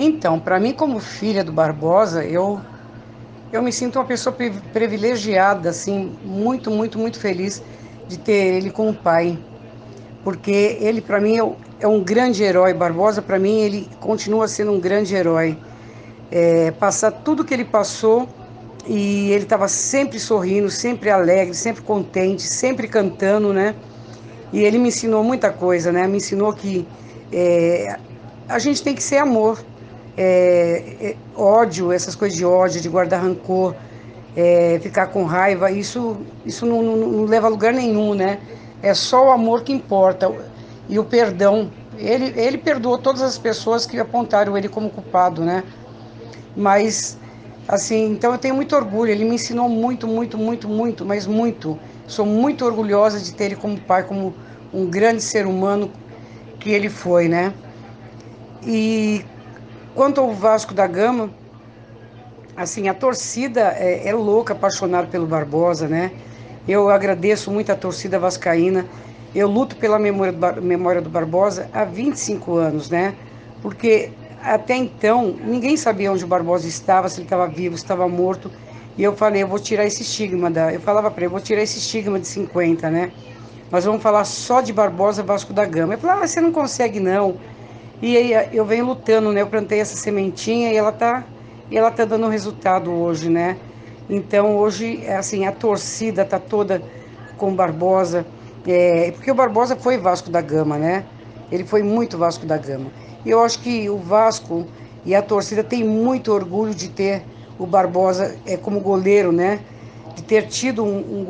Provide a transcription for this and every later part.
Então, para mim, como filha do Barbosa, eu me sinto uma pessoa privilegiada, assim, muito, muito, muito feliz de ter ele como pai, porque ele, para mim, é um grande herói. Barbosa, para mim, ele continua sendo um grande herói. Passar tudo que ele passou e ele estava sempre sorrindo, sempre alegre, sempre contente, sempre cantando, né? E ele me ensinou muita coisa, né? Me ensinou que é, a gente tem que ser amor, ódio, essas coisas de ódio, de guardar rancor, ficar com raiva, isso não leva a lugar nenhum, né? É só o amor que importa e o perdão. Ele perdoou todas as pessoas que apontaram ele como culpado, né? Mas, assim, então eu tenho muito orgulho. Ele me ensinou muito, muito, muito, muito, mas muito. Sou muito orgulhosa de ter ele como pai, como um grande ser humano que ele foi, né? E quanto ao Vasco da Gama, assim, a torcida é louca, apaixonada pelo Barbosa, né? Eu agradeço muito a torcida vascaína. Eu luto pela memória do Barbosa há 25 anos, né? Porque até então ninguém sabia onde o Barbosa estava, se ele estava vivo, se estava morto. E eu falei, eu vou tirar esse estigma eu falava para ele, eu vou tirar esse estigma de 50, né? Nós vamos falar só de Barbosa Vasco da Gama. Ele falou, você não consegue não. E aí eu venho lutando, né? Eu plantei essa sementinha e ela tá dando resultado hoje, né? Então hoje, assim, a torcida tá toda com o Barbosa, porque o Barbosa foi Vasco da Gama, né? Ele foi muito Vasco da Gama. E eu acho que o Vasco e a torcida tem muito orgulho de ter o Barbosa como goleiro, né? De ter tido um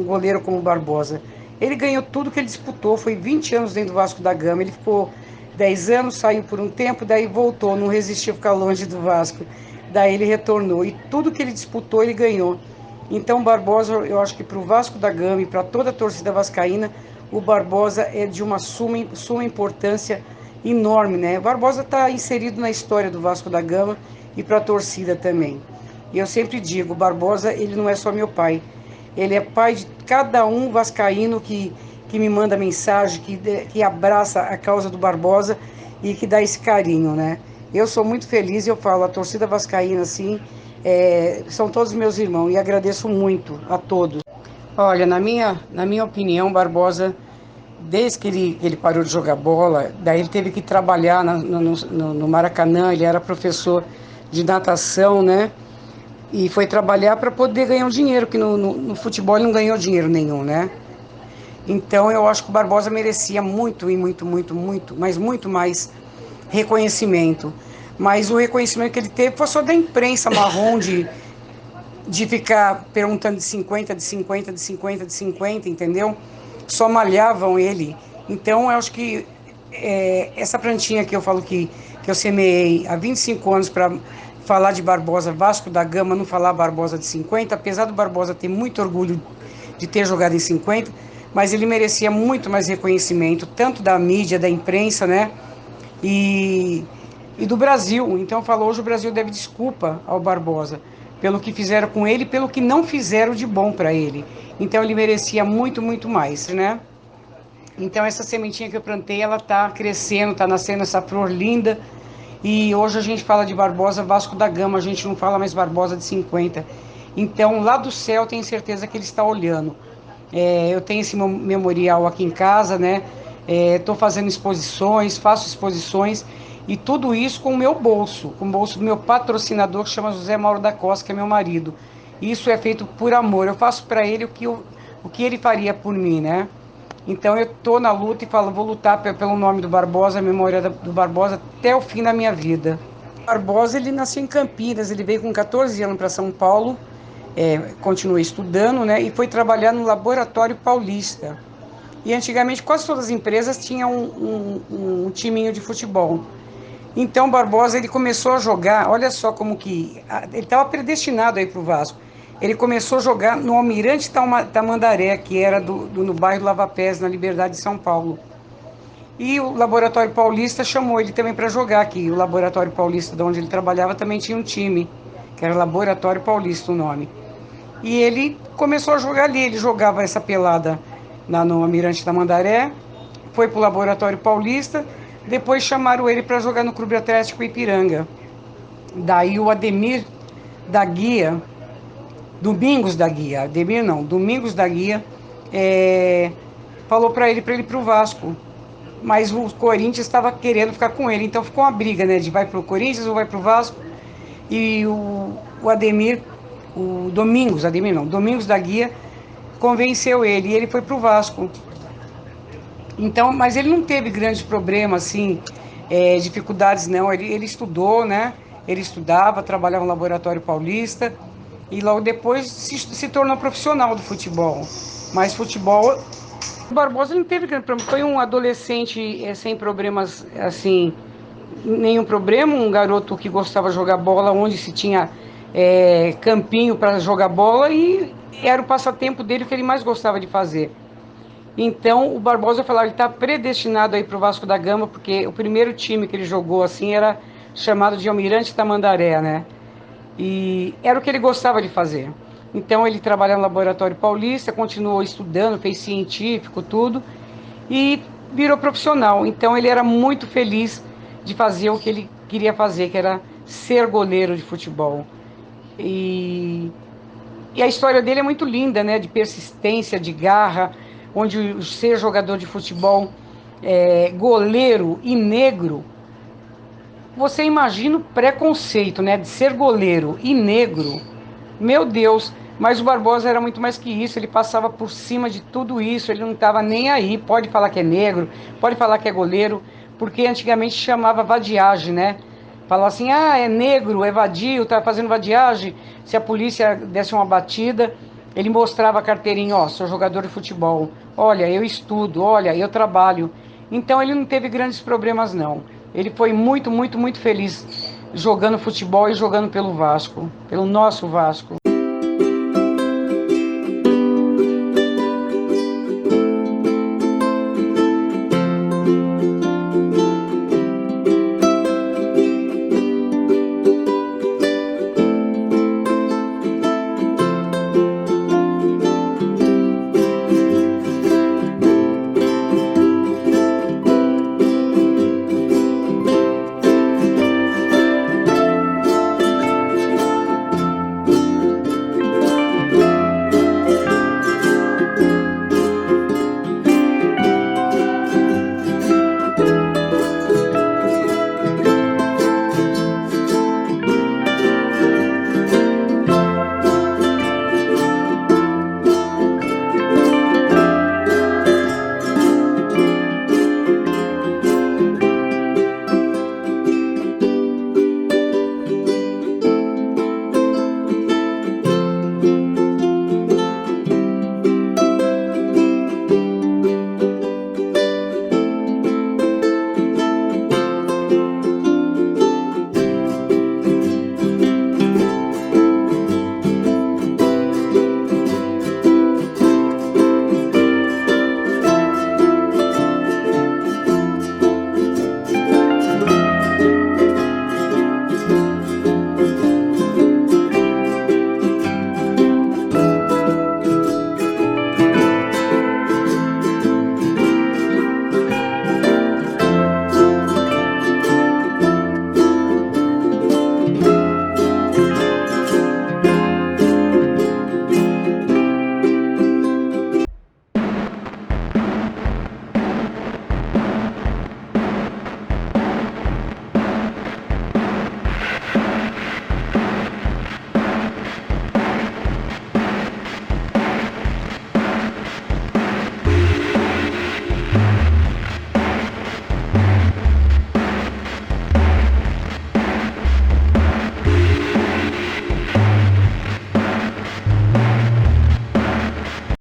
goleiro como o Barbosa. Ele ganhou tudo que ele disputou, foi 20 anos dentro do Vasco da Gama. Ele ficou 10 anos, saiu por um tempo, daí voltou, não resistiu a ficar longe do Vasco. Daí ele retornou e tudo que ele disputou, ele ganhou. Então, Barbosa, eu acho que para o Vasco da Gama e para toda a torcida vascaína, o Barbosa é de uma suma importância enorme, né? O Barbosa está inserido na história do Vasco da Gama e para a torcida também. E eu sempre digo, o Barbosa, ele não é só meu pai. Ele é pai de cada um vascaíno que me manda mensagem, que abraça a causa do Barbosa e que dá esse carinho, né? Eu sou muito feliz e eu falo, a torcida vascaína, assim, são todos meus irmãos e agradeço muito a todos. Olha, na minha opinião, Barbosa, desde que ele parou de jogar bola, daí ele teve que trabalhar no Maracanã, ele era professor de natação, né? E foi trabalhar para poder ganhar um dinheiro, que no futebol ele não ganhou dinheiro nenhum, né? Então eu acho que o Barbosa merecia muito e muito, muito, muito, mas muito mais reconhecimento. Mas o reconhecimento que ele teve foi só da imprensa marrom de ficar perguntando de 50, de 50, de 50, de 50, entendeu? Só malhavam ele. Então eu acho que essa plantinha que eu falo que eu semeei há 25 anos para falar de Barbosa, Vasco da Gama, não falar Barbosa de 50, apesar do Barbosa ter muito orgulho de ter jogado em 50, mas ele merecia muito mais reconhecimento, tanto da mídia, da imprensa, né? E, e do Brasil. Então falou, hoje o Brasil deve desculpa ao Barbosa pelo que fizeram com ele e pelo que não fizeram de bom para ele. Então ele merecia muito, muito mais, né? Então essa sementinha que eu plantei, ela tá crescendo, tá nascendo essa flor linda. E hoje a gente fala de Barbosa Vasco da Gama, a gente não fala mais Barbosa de 50. Então lá do céu tenho certeza que ele está olhando. Eu tenho esse memorial aqui em casa, né? Estou fazendo exposições, faço exposições e tudo isso com o meu bolso, com o bolso do meu patrocinador que chama José Mauro da Costa, que é meu marido. Isso é feito por amor. Eu faço para ele o que ele faria por mim, né? Então eu estou na luta e falo, vou lutar pelo nome do Barbosa, a memória do Barbosa até o fim da minha vida. Barbosa, ele nasceu em Campinas, ele veio com 14 anos para São Paulo, continuou estudando, né, e foi trabalhar no Laboratório Paulista. E antigamente quase todas as empresas tinham um timinho de futebol. Então Barbosa, ele começou a jogar, olha só como que, ele estava predestinado aí para o Vasco. Ele começou a jogar no Almirante Tamandaré, que era no bairro Lava Pés, na Liberdade de São Paulo. E o Laboratório Paulista chamou ele também para jogar aqui. O Laboratório Paulista, de onde ele trabalhava, também tinha um time, que era Laboratório Paulista o nome. E ele começou a jogar ali, ele jogava essa pelada no Almirante Tamandaré, foi para o Laboratório Paulista, Depois chamaram ele para jogar no Clube Atlético Ipiranga. Daí o Ademir da Guia, Domingos da Guia, Ademir não, Domingos da Guia, falou para ele ir pro Vasco. Mas o Corinthians estava querendo ficar com ele, então ficou uma briga, né, de vai pro Corinthians ou vai pro Vasco. E o Ademir, o Domingos, Ademir não, Domingos da Guia, convenceu ele e ele foi pro Vasco. Então, mas ele não teve grandes problemas, assim, dificuldades não, ele estudou, né, ele estudava, trabalhava no Laboratório Paulista e logo depois se tornou profissional do futebol. Mas futebol, o Barbosa não teve grande problema, foi um adolescente sem problemas, assim, nenhum problema, um garoto que gostava de jogar bola, onde se tinha campinho para jogar bola e era o passatempo dele que ele mais gostava de fazer. Então o Barbosa falava, ele está predestinado aí para o Vasco da Gama, porque o primeiro time que ele jogou assim era chamado de Almirante Tamandaré, né? E era o que ele gostava de fazer. Então ele trabalhava no Laboratório Paulista, continuou estudando, fez científico, tudo, e virou profissional. Então ele era muito feliz de fazer o que ele queria fazer, que era ser goleiro de futebol. E a história dele é muito linda, né? De persistência, de garra, onde ser jogador de futebol, goleiro e negro, você imagina o preconceito, né? De ser goleiro e negro, meu Deus. Mas o Barbosa era muito mais que isso, ele passava por cima de tudo isso, ele não estava nem aí, pode falar que é negro, pode falar que é goleiro, porque antigamente chamava vadiagem, né? Falava assim, é negro, é vadio, tá fazendo vadiagem. Se a polícia desse uma batida, ele mostrava a carteirinha, sou jogador de futebol, olha, eu estudo, olha, eu trabalho. Então ele não teve grandes problemas não. Ele foi muito, muito, muito feliz jogando futebol e jogando pelo Vasco, pelo nosso Vasco.